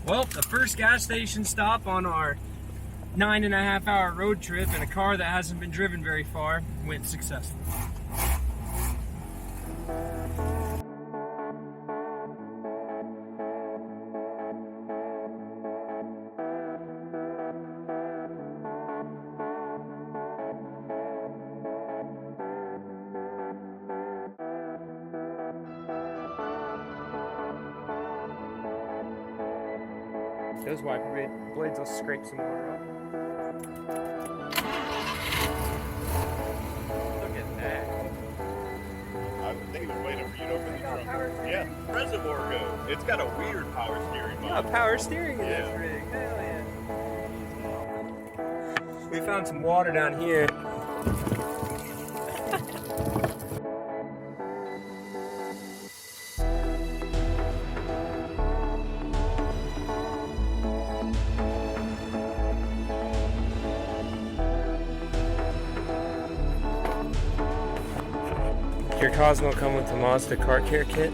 Well, the first gas station stop on our 9.5-hour road trip in a car that hasn't been driven very far went successfully. Those wiper blades will scrape some water off. Look at that. I think he was waiting for you to open the trunk. Yeah, reservoir go. It's got a weird power steering. Yeah, power steering in Yeah. this rig. Hell yeah. We found some water down here. Your Cosmo come with the Mazda car care kit.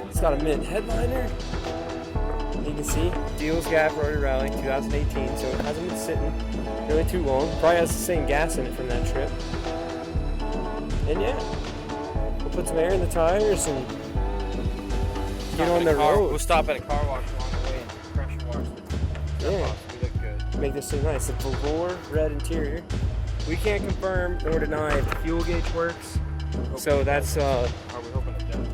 It's got a mint headliner. You can see Deals Gap Rotary Rally 2018, so it hasn't been sitting really too long. Probably has the same gas in it from that trip. And yeah, we'll put some air in the tires and get on the road. We'll stop at a car wash along the way and pressure wash it. Yeah. We look good. Make this look nice. The velour red interior. We can't confirm nor deny if the fuel gauge works. So that's Are we hoping it does?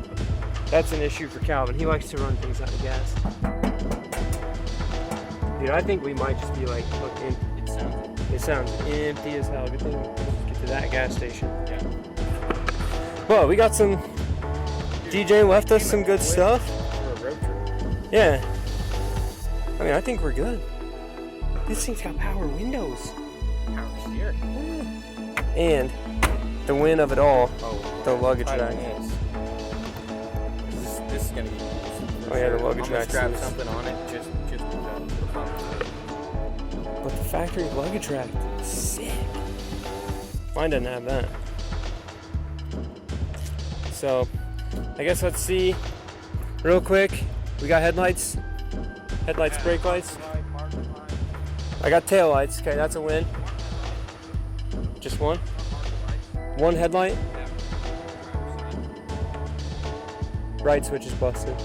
that's an issue for Calvin. He likes to run things out of gas. Dude, I think we might just be like, look, it sounds empty as hell. Good thing we'll get to that gas station. Yeah. Well, we got some. DJ left us some good stuff. For a road trip. Yeah. I mean, I think we're good. This thing's got power windows. Power steering. And the win of it all, Oh, the luggage rack. This is gonna be. Oh yeah, the luggage I'm gonna rack. strap something on it just because. But the factory luggage rack, sick. Mine doesn't have that. So, I guess let's see real quick. We got headlights, brake lights. I got tail lights. Okay, that's a win. Just one? One headlight? Right switch is busted.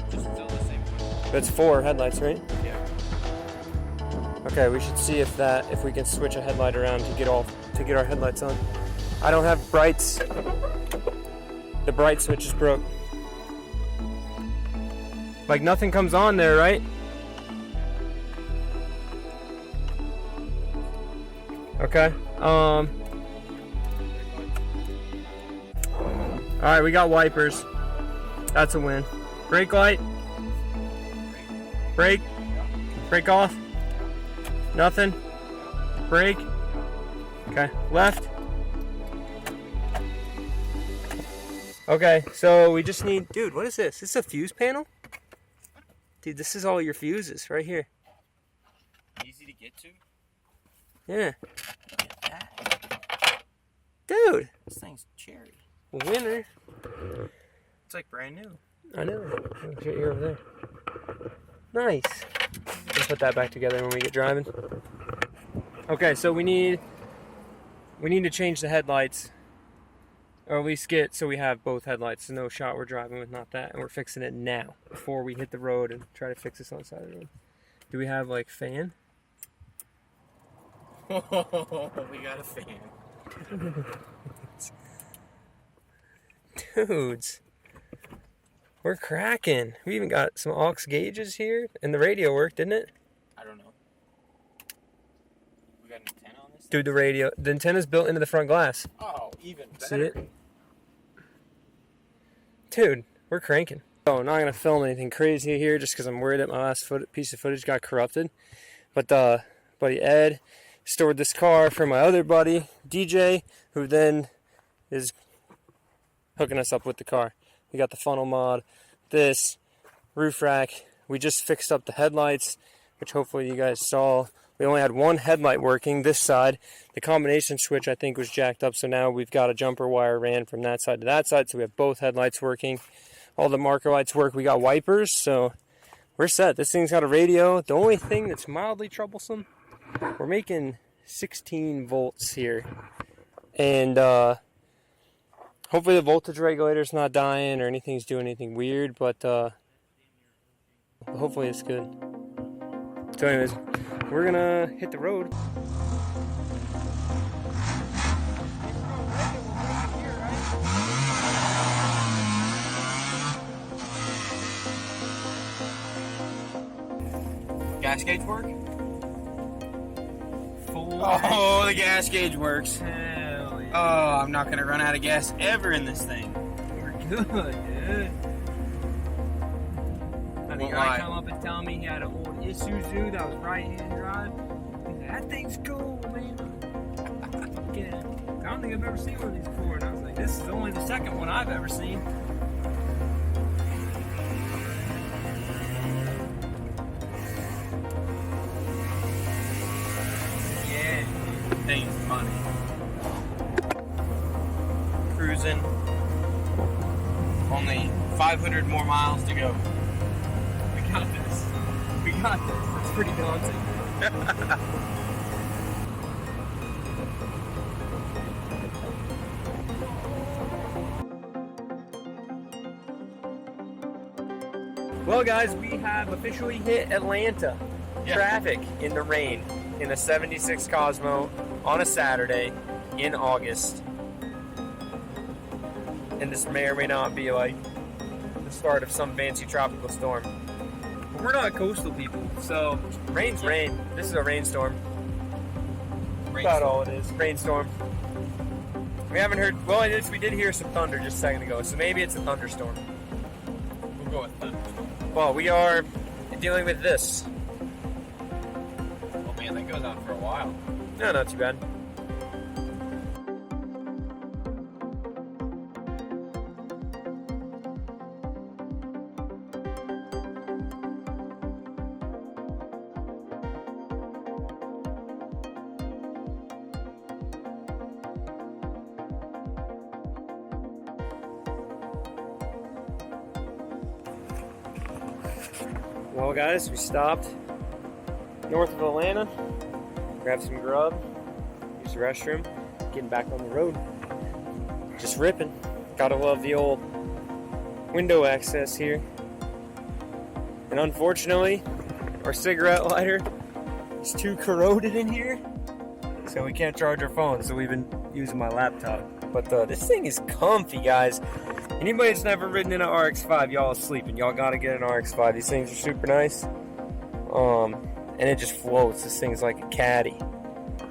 Just still the same one. That's 4 headlights, right? Yeah. Okay, we should see if we can switch a headlight around to get our headlights on. I don't have brights. The bright switch is broke. Like nothing comes on there, right? Okay. All right, we got wipers. That's a win. Brake light. Brake. Brake off. Nothing. Brake. Okay. Left. Okay, so we just need... Dude, what is this? Is this a fuse panel? Dude, this is all your fuses right here. Easy to get to. Yeah. Look at that. Dude. This thing's cherry. Winner. It's like brand new. I know. Oh, shit, you're over there. Nice. We'll put that back together when we get driving. Okay, so we need to change the headlights. Or at least get so we have both headlights. So no shot we're driving with not that. And we're fixing it now before we hit the road and try to fix this on the side of the road. Do we have like fan? We got a fan. Dudes. We're cracking. We even got some aux gauges here. And the radio worked, didn't it? I don't know. We got an antenna on this? Dude, the antenna's built into the front glass. Oh, even better. See it? Dude, we're cranking. So I'm not going to film anything crazy here just because I'm worried that my last piece of footage got corrupted. But buddy Ed stored this car for my other buddy, DJ, who then is hooking us up with the car. We got the funnel mod, this roof rack. We just fixed up the headlights, which hopefully you guys saw. We only had one headlight working this side. The combination switch, I think, was jacked up, so now we've got a jumper wire ran from that side to that side, so we have both headlights working. All the marker lights work. We got wipers, so we're set. This thing's got a radio. The only thing that's mildly troublesome, we're making 16 volts here. And hopefully the voltage regulator's not dying or anything's doing anything weird, but hopefully it's good. So anyways, we're gonna hit the road. Gas gauge work? Oh, the gas gauge works. Hell yeah. Oh, I'm not gonna run out of gas ever in this thing. We're good, dude. I mean, guy come up and tell me he had an old Isuzu that was right-hand drive. He said, that thing's cool, man. Yeah. I don't think I've ever seen one of these before. And I was like, this is only the second one I've ever seen. Yeah, thing's funny. Cruising. Only 500 more miles to go. We got this. We got this. It's pretty daunting. Well, guys, we have officially hit Atlanta. Yeah. Traffic in the rain in a 76 Cosmo on a Saturday in August. And this may or may not be like the start of some fancy tropical storm. But we're not coastal people, so Rain's rain. This is a rainstorm. About all it is. Rainstorm. We haven't heard. Well, it is, we did hear some thunder just a second ago, so maybe it's a thunderstorm. We'll go with thunderstorm. Well, we are dealing with this. Oh man, that goes on for a while. No, not too bad. Well, guys, we stopped north of Atlanta, grabbed some grub, used the restroom, getting back on the road. Just ripping. Gotta love the old window access here. And unfortunately, our cigarette lighter is too corroded in here, so we can't charge our phone, so we've been using my laptop. But this thing is comfy, guys. Anybody that's never ridden in an RX-5, y'all is sleeping. Y'all gotta get an RX-5. These things are super nice. And it just floats. This thing's like a caddy.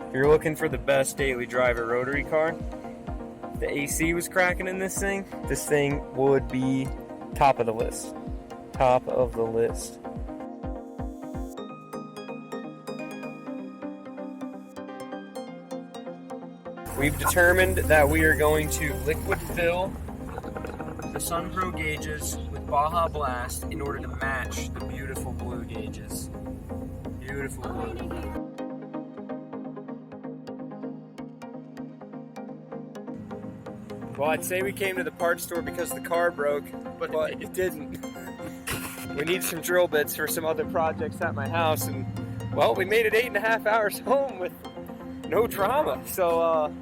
If you're looking for the best daily driver rotary car, if the AC was cracking in this thing would be top of the list. Top of the list. We've determined that we are going to liquid fill the Sun Pro gauges with Baja Blast in order to match the beautiful blue gauges. Beautiful blue. Well, I'd say we came to the parts store because the car broke, but it didn't. We need some drill bits for some other projects at my house, and well, we made it 8.5 hours home with no drama. So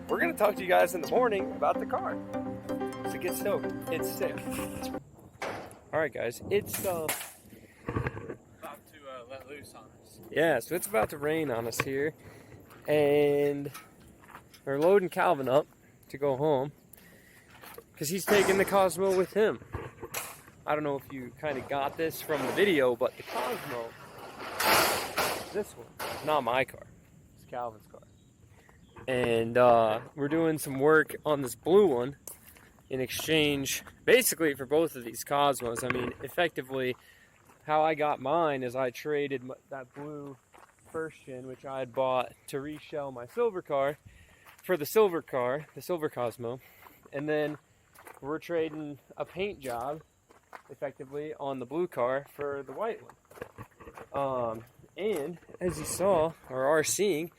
we're gonna talk to you guys in the morning about the car. So get stoked. It's sick. All right, guys. It's About to let loose on us. yeah. So it's about to rain on us here, and we're loading Calvin up to go home because he's taking the Cosmo with him. I don't know if you kind of got this from the video, but the Cosmo, this one, not my car. It's Calvin's car. And we're doing some work on this blue one in exchange, basically, for both of these Cosmos. I mean, effectively, how I got mine is I traded that blue first gen, which I had bought to reshell my silver car, for the silver car, the silver Cosmo. And then we're trading a paint job, effectively, on the blue car for the white one. And as you saw, or are seeing,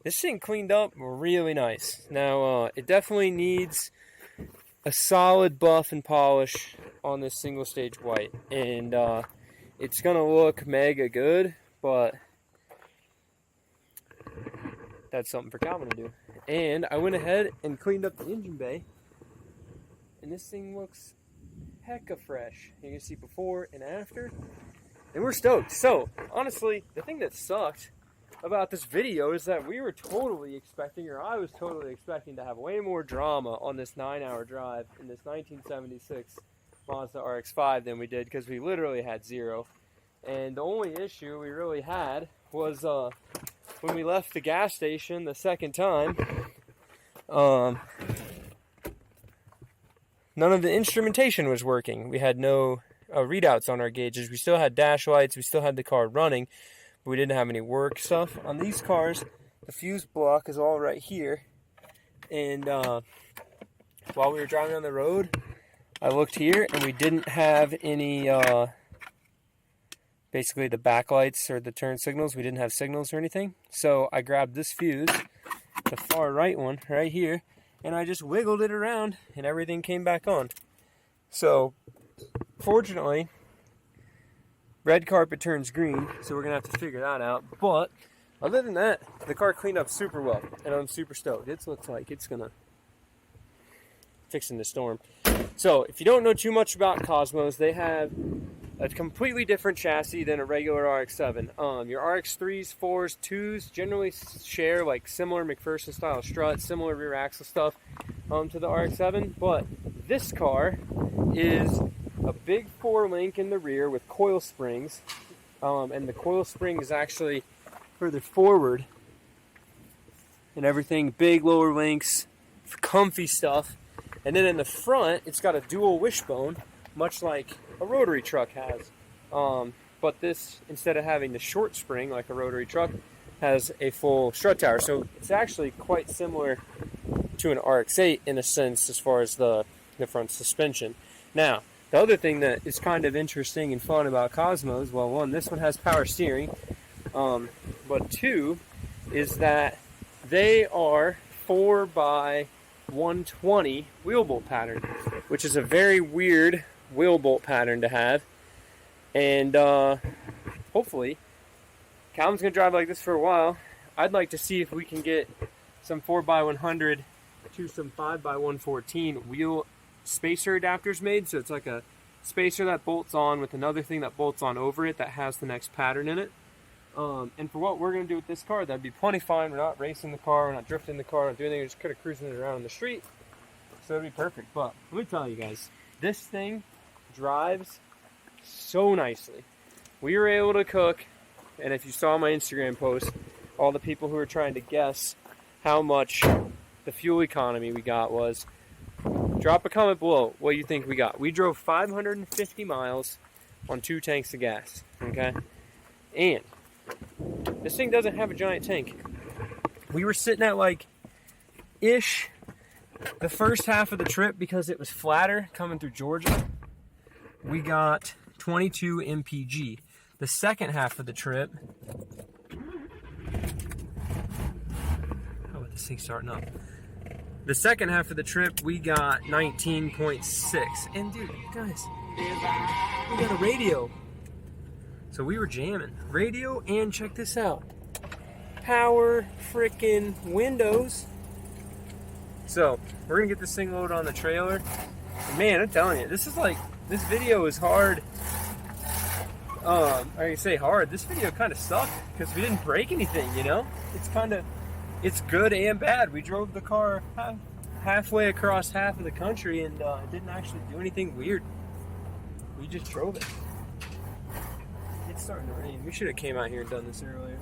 this thing cleaned up really nice. Now, it definitely needs a solid buff and polish on this single stage white, and it's gonna look mega good, but that's something for Calvin to do. And I went ahead and cleaned up the engine bay, and this thing looks hecka fresh. You can see before and after, and we're stoked. So honestly, the thing that sucked about this video is that we were totally expecting, or I was totally expecting, to have way more drama on this 9-hour drive in this 1976 Mazda RX-5 than we did, because we literally had zero. And the only issue we really had was when we left the gas station the second time, none of the instrumentation was working. We had no readouts on our gauges. We still had dash lights, we still had the car running, but we didn't have any work stuff. On these cars, the fuse block is all right here, and while we were driving on the road, I looked here and we didn't have any basically the backlights or the turn signals. We didn't have signals or anything. So I grabbed this fuse, the far right one right here, and I just wiggled it around and everything came back on. So fortunately, red carpet turns green, so we're gonna have to figure that out. But other than that, the car cleaned up super well, and I'm super stoked. It looks like it's gonna fixing the storm. So if you don't know too much about Cosmos, they have a completely different chassis than a regular RX-7. Your RX-3s, 4s, 2s generally share like similar McPherson style struts, similar rear axle stuff to the RX-7, but this car is a big 4-link in the rear with coil springs, and the coil spring is actually further forward and everything, big lower links, comfy stuff. And then in the front, it's got a dual wishbone, much like a rotary truck has. But this, instead of having the short spring like a rotary truck, has a full strut tower. So it's actually quite similar to an RX-8 in a sense as far as the front suspension. Now, the other thing that is kind of interesting and fun about Cosmos, well, one, this one has power steering, but two, is that they are 4x120 wheel bolt pattern, which is a very weird wheel bolt pattern to have. And hopefully Calvin's gonna drive like this for a while. I'd like to see if we can get some 4x100 to some 5x114 wheel spacer adapters made, so it's like a spacer that bolts on with another thing that bolts on over it that has the next pattern in it. And for what we're going to do with this car, that'd be plenty fine. We're not racing the car, we're not drifting the car, we're not doing anything, we're just kind of cruising it around on the street. So it'd be perfect. But let me tell you guys, this thing drives so nicely. We were able to cook, and if you saw my Instagram post, all the people who were trying to guess how much the fuel economy we got was, drop a comment below what you think we got. We drove 550 miles on 2 tanks of gas, okay? And this thing doesn't have a giant tank. We were sitting at like ish the first half of the trip because it was flatter coming through Georgia. We got 22 mpg. The second half of the trip, oh, this thing's starting up. The second half of the trip, we got 19.6. And dude, guys, we got a radio. So we were jamming. Radio, and check this out. Power freaking windows. So, we're gonna get this thing loaded on the trailer. Man, I'm telling you, this video is hard. I can say hard. This video kind of sucked because we didn't break anything, you know? It's good and bad. We drove the car halfway across half of the country and it didn't actually do anything weird. We just drove it. It's starting to rain. We should have came out here and done this earlier.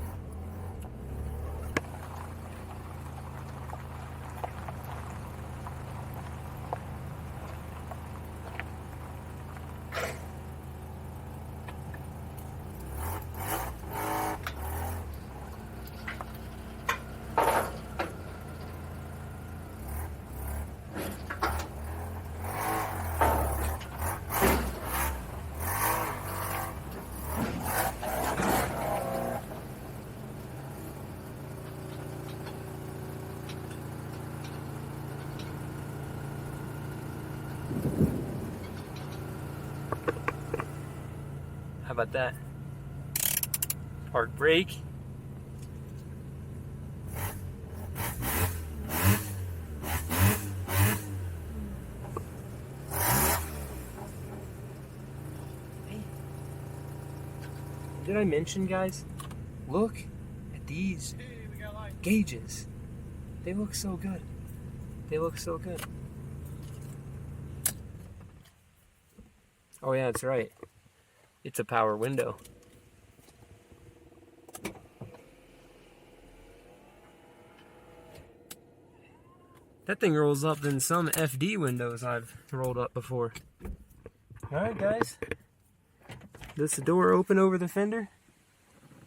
about that? Park brake. Did I mention, guys? Look at these gauges. They look so good. They look so good. Oh yeah, that's right. It's a power window. That thing rolls up than some FD windows I've rolled up before. Alright guys. Does the door open over the fender?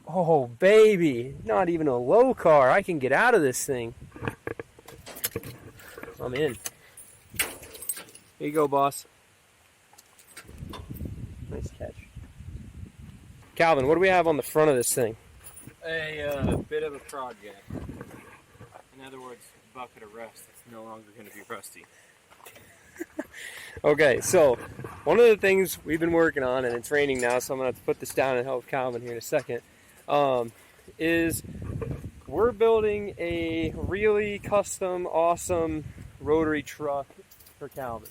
Oh baby, not even a low car. I can get out of this thing. I'm in. Here you go, boss. Nice catch. Calvin, what do we have on the front of this thing? A bit of a project. In other words, a bucket of rust that's no longer going to be rusty. Okay, so one of the things we've been working on, and it's raining now, so I'm going to have to put this down and help Calvin here in a second, is we're building a really custom, awesome rotary truck for Calvin.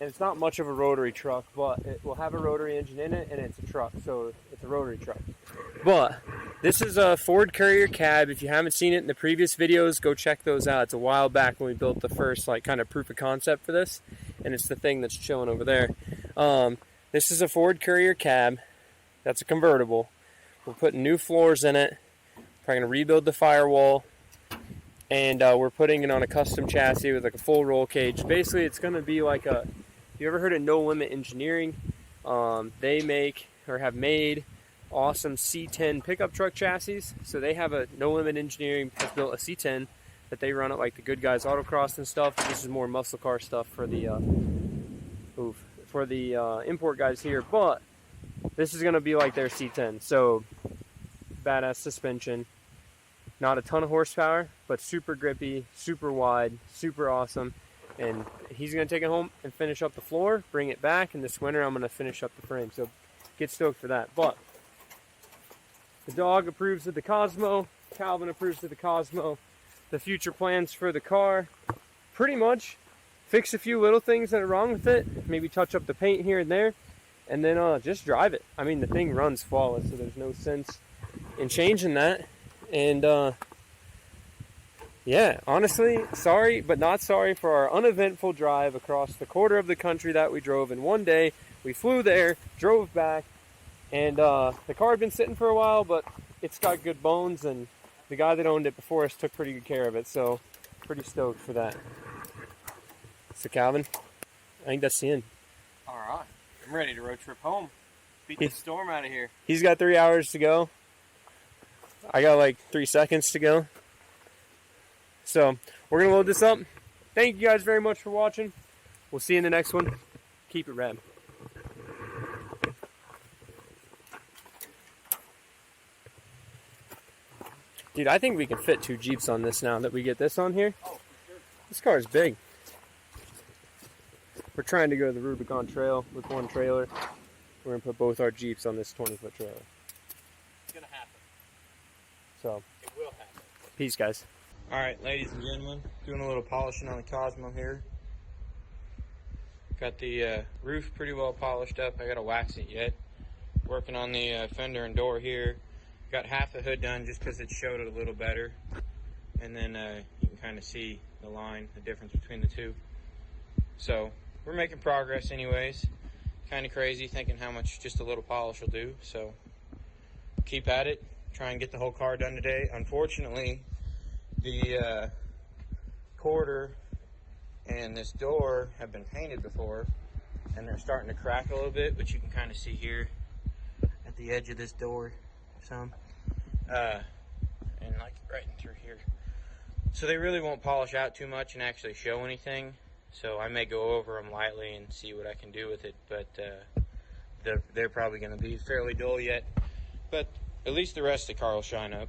And it's not much of a rotary truck, but it will have a rotary engine in it, and it's a truck, so it's a rotary truck. But this is a Ford Courier cab. If you haven't seen it in the previous videos, go check those out. It's a while back when we built the first kind of proof of concept for this, and it's the thing that's chilling over there. This is a Ford Courier cab. That's a convertible. We're putting new floors in it. We're going to rebuild the firewall. And we're putting it on a custom chassis with a full roll cage. Basically, it's going to be like a... You ever heard of No Limit Engineering? They make or have made awesome C10 pickup truck chassis. So they have a No Limit Engineering has built a C10 that they run at like the Good Guys Autocross and stuff. This is more muscle car stuff for the import guys here. But this is going to be like their C10. So badass suspension. Not a ton of horsepower, but super grippy, super wide, super awesome. And he's going to take it home and finish up the floor, bring it back, and this winter I'm going to finish up the frame. So get stoked for that. But the dog approves of the Cosmo. Calvin approves of the Cosmo. The future plans for the car, pretty much fix a few little things that are wrong with it. Maybe touch up the paint here and there. And then just drive it. I mean, the thing runs flawless, so there's no sense in changing that. And yeah, honestly, sorry, but not sorry for our uneventful drive across the quarter of the country that we drove in one day. We flew there, drove back, and the car had been sitting for a while, but it's got good bones, and the guy that owned it before us took pretty good care of it, so pretty stoked for that. So Calvin, I think that's the end. All right, I'm ready to road trip home. Beat the storm out of here. He's got 3 hours to go. I got like 3 seconds to go. So we're going to load this up. Thank you guys very much for watching. We'll see you in the next one. Keep it rad. Dude, I think we can fit 2 Jeeps on this now that we get this on here. Oh, for sure. This car is big. We're trying to go to the Rubicon Trail with one trailer. We're going to put both our Jeeps on this 20-foot trailer. It's going to happen. So, it will happen. Peace, guys. Alright, ladies and gentlemen, doing a little polishing on the Cosmo here. Got the roof pretty well polished up. I gotta wax it yet. Working on the fender and door here. Got half the hood done just because it showed it a little better. And then you can kind of see the line, the difference between the two. So, we're making progress anyways. Kind of crazy thinking how much just a little polish will do. So, keep at it. Try and get the whole car done today. Unfortunately, the quarter and this door have been painted before, and they're starting to crack a little bit, which you can kind of see here at the edge of this door some, and like right in through here. So they really won't polish out too much and actually show anything. So I may go over them lightly and see what I can do with it, but they're probably going to be fairly dull yet. But at least the rest of the car will shine up.